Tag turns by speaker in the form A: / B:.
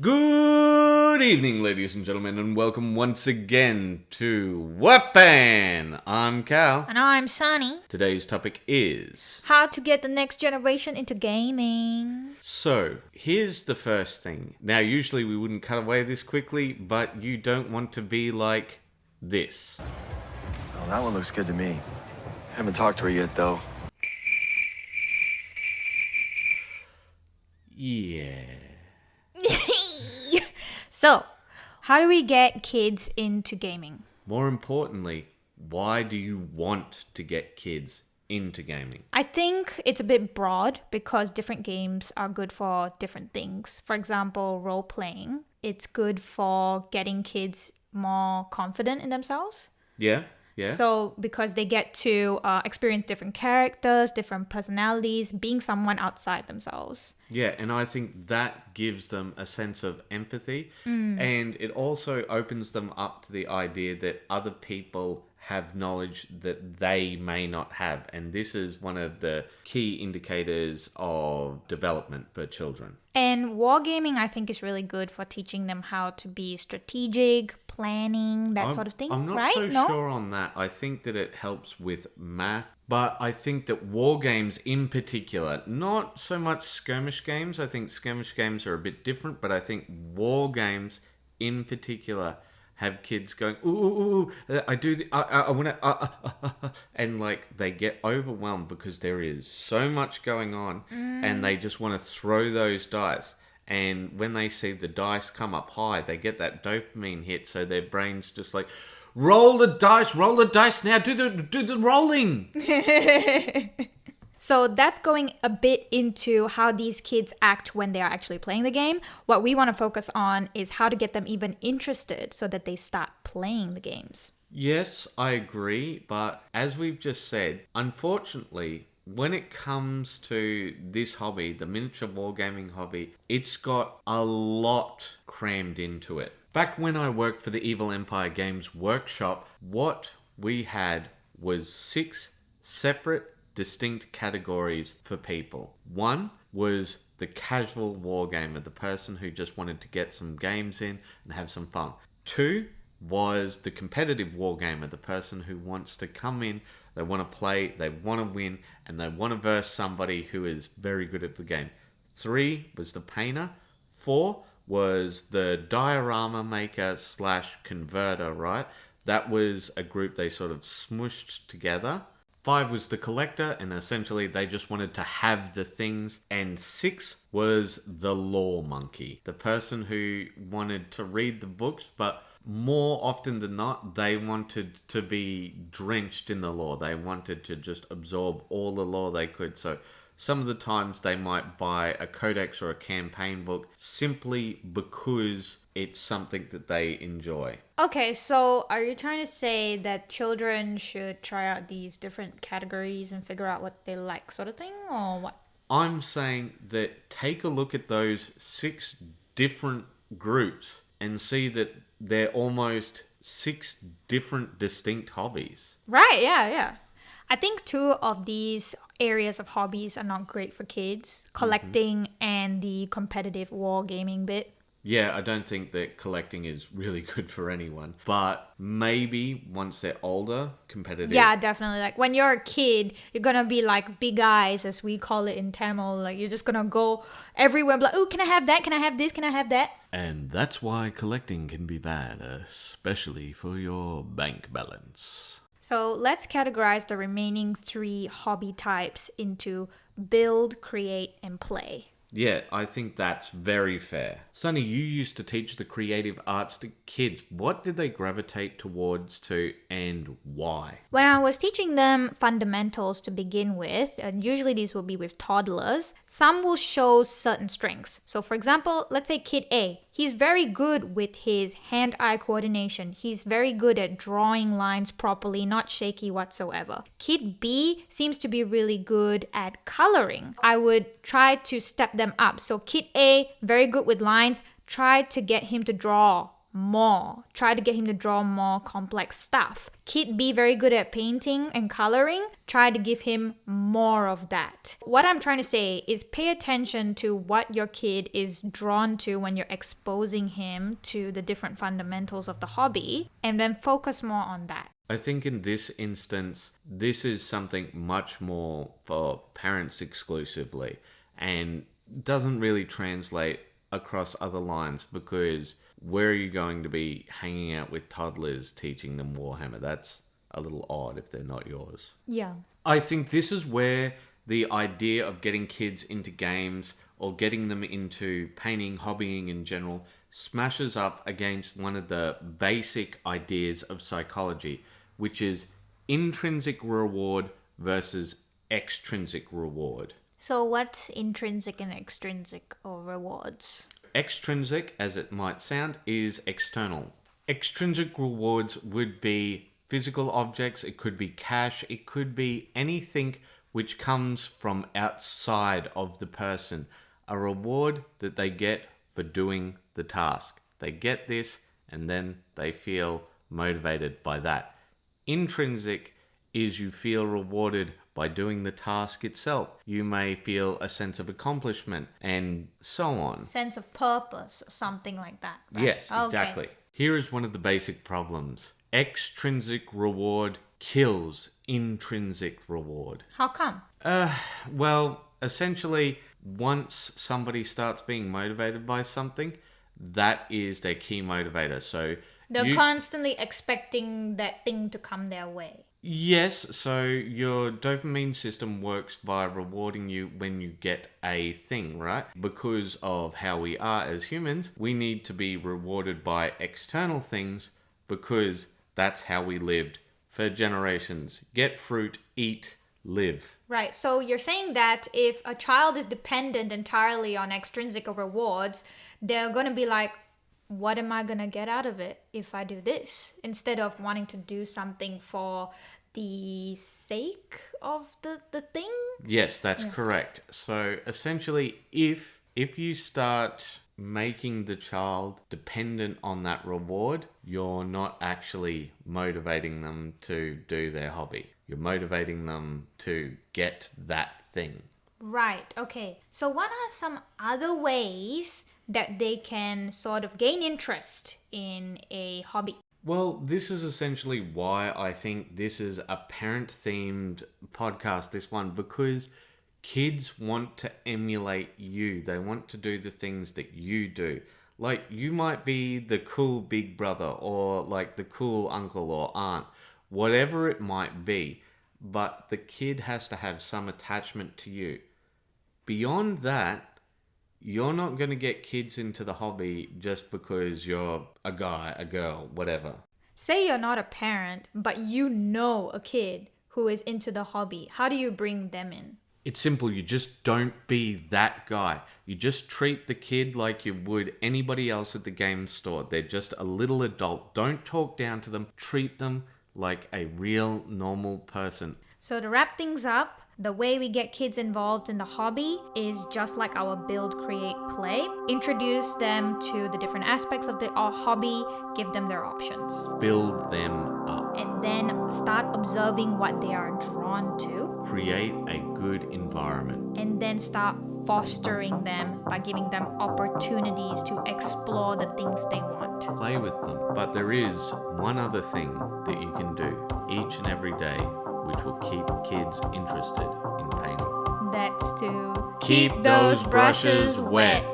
A: Good evening, ladies and gentlemen, and welcome once again to What Fan? I'm Cal.
B: And I'm Sunny.
A: Today's topic is...
B: How to get the next generation into gaming.
A: So, here's the first thing. Now, usually we wouldn't cut away this quickly, but you don't want to be like this.
C: Oh, that one looks good to me. Haven't talked to her yet, though.
A: Yeah.
B: So, how do we get kids into gaming?
A: More importantly, why do you want to get kids into gaming?
B: I think it's a bit broad because different games are good for different things. For example, role playing, it's good for getting kids more confident in themselves.
A: Yeah.
B: So, because they get to experience different characters, different personalities, being someone outside themselves.
A: Yeah, and I think that gives them a sense of empathy. And it also opens them up to the idea that other people have knowledge that they may not have. And this is one of the key indicators of development for children.
B: And wargaming, I think, is really good for teaching them how to be strategic, planning, that sort of thing.
A: I'm not
B: right?
A: so
B: No?
A: sure on that. I think that it helps with math. But I think that war games in particular, not so much skirmish games. I think skirmish games are a bit different. But I think war games in particular have kids going, ooh, I do the, I want to, and like they get overwhelmed because there is so much going on and they just want to throw those dice. And when they see the dice come up high, they get that dopamine hit. So their brain's just like, roll the dice now, do the rolling.
B: So that's going a bit into how these kids act when they are actually playing the game. What we want to focus on is how to get them even interested so that they start playing the games.
A: Yes, I agree. But as we've just said, unfortunately, when it comes to this hobby, the miniature wargaming hobby, it's got a lot crammed into it. Back when I worked for the Evil Empire Games workshop, what we had was 6 separate distinct categories for people. One was the casual wargamer, the person who just wanted to get some games in and have some fun. 2 was the competitive wargamer, the person who wants to come in, they want to play, they want to win, and they want to verse somebody who is very good at the game. 3 was the painter. 4 was the diorama maker / converter, right? That was a group they sort of smushed together. 5 was the collector, and essentially they just wanted to have the things. And 6 was the lore monkey, the person who wanted to read the books, but more often than not, they wanted to be drenched in the lore. They wanted to just absorb all the lore they could. So some of the times they might buy a codex or a campaign book simply because it's something that they enjoy.
B: Okay, so are you trying to say that children should try out these different categories and figure out what they like, sort of thing, or what?
A: I'm saying that take a look at those 6 different groups and see that they're almost 6 different distinct hobbies.
B: Right, yeah. I think 2 of these areas of hobbies are not great for kids, collecting and the competitive wargaming bit.
A: Yeah, I don't think that collecting is really good for anyone. But maybe once they're older, competitive.
B: Yeah, definitely. Like when you're a kid, you're gonna be like big eyes, as we call it in Tamil. Like you're just gonna go everywhere, like, oh, can I have that? Can I have this? Can I have that?
A: And that's why collecting can be bad, especially for your bank balance.
B: So let's categorize the remaining 3 hobby types into build, create, and play.
A: Yeah, I think that's very fair. Sunny, you used to teach the creative arts to kids. What did they gravitate towards and why?
B: When I was teaching them fundamentals to begin with, and usually these will be with toddlers, some will show certain strengths. So for example, let's say kid A, he's very good with his hand-eye coordination. He's very good at drawing lines properly, not shaky whatsoever. Kid B seems to be really good at coloring. I would try to step them up. So kid A, very good with lines, try to get him to draw more. Try to get him to draw more complex stuff. Kid B very good at painting and coloring. Try to give him more of that. What I'm trying to say is pay attention to what your kid is drawn to when you're exposing him to the different fundamentals of the hobby, and then focus more on that.
A: I think in this instance, this is something much more for parents exclusively and doesn't really translate across other lines, because where are you going to be hanging out with toddlers teaching them Warhammer? That's a little odd if they're not yours.
B: Yeah.
A: I think this is where the idea of getting kids into games or getting them into painting, hobbying in general, smashes up against one of the basic ideas of psychology, which is intrinsic reward versus extrinsic reward.
B: So what's intrinsic and extrinsic or rewards?
A: Extrinsic, as it might sound, is external. Extrinsic rewards would be physical objects, it could be cash, it could be anything which comes from outside of the person. A reward that they get for doing the task. They get this and then they feel motivated by that. Intrinsic is you feel rewarded by doing the task itself. You may feel a sense of accomplishment and so on.
B: Sense of purpose or something like that. Right?
A: Yes, exactly.
B: Okay.
A: Here is one of the basic problems. Extrinsic reward kills intrinsic reward.
B: How come?
A: Well, essentially, once somebody starts being motivated by something, that is their key motivator. So
B: They're constantly expecting that thing to come their way.
A: yes, so your dopamine system works by rewarding you when you get a thing, right? Because of how we are as humans, we need to be rewarded by external things because that's how we lived for generations. Get fruit, eat, live.
B: Right. So you're saying that if a child is dependent entirely on extrinsic rewards, they're going to be like, what am I going to get out of it if I do this? Instead of wanting to do something for the sake of the thing?
A: Yes, that's correct. So essentially, if you start making the child dependent on that reward, you're not actually motivating them to do their hobby. You're motivating them to get that thing.
B: Right. Okay. So what are some other ways that they can sort of gain interest in a hobby?
A: Well, this is essentially why I think this is a parent-themed podcast, this one, because kids want to emulate you. They want to do the things that you do. Like, you might be the cool big brother or like the cool uncle or aunt, whatever it might be, but the kid has to have some attachment to you. Beyond that, you're not going to get kids into the hobby just because you're a guy, a girl, whatever.
B: Say you're not a parent, but you know a kid who is into the hobby. How do you bring them in?
A: It's simple. You just don't be that guy. You just treat the kid like you would anybody else at the game store. They're just a little adult. Don't talk down to them. Treat them like a real normal person.
B: So to wrap things up, the way we get kids involved in the hobby is just like our build, create, play. Introduce them to the different aspects of the hobby, give them their options.
A: Build them up.
B: And then start observing what they are drawn to.
A: Create a good environment.
B: And then start fostering them by giving them opportunities to explore the things they want.
A: Play with them. But there is one other thing that you can do each and every day which will keep kids interested in painting.
B: That's to
A: Keep those brushes wet.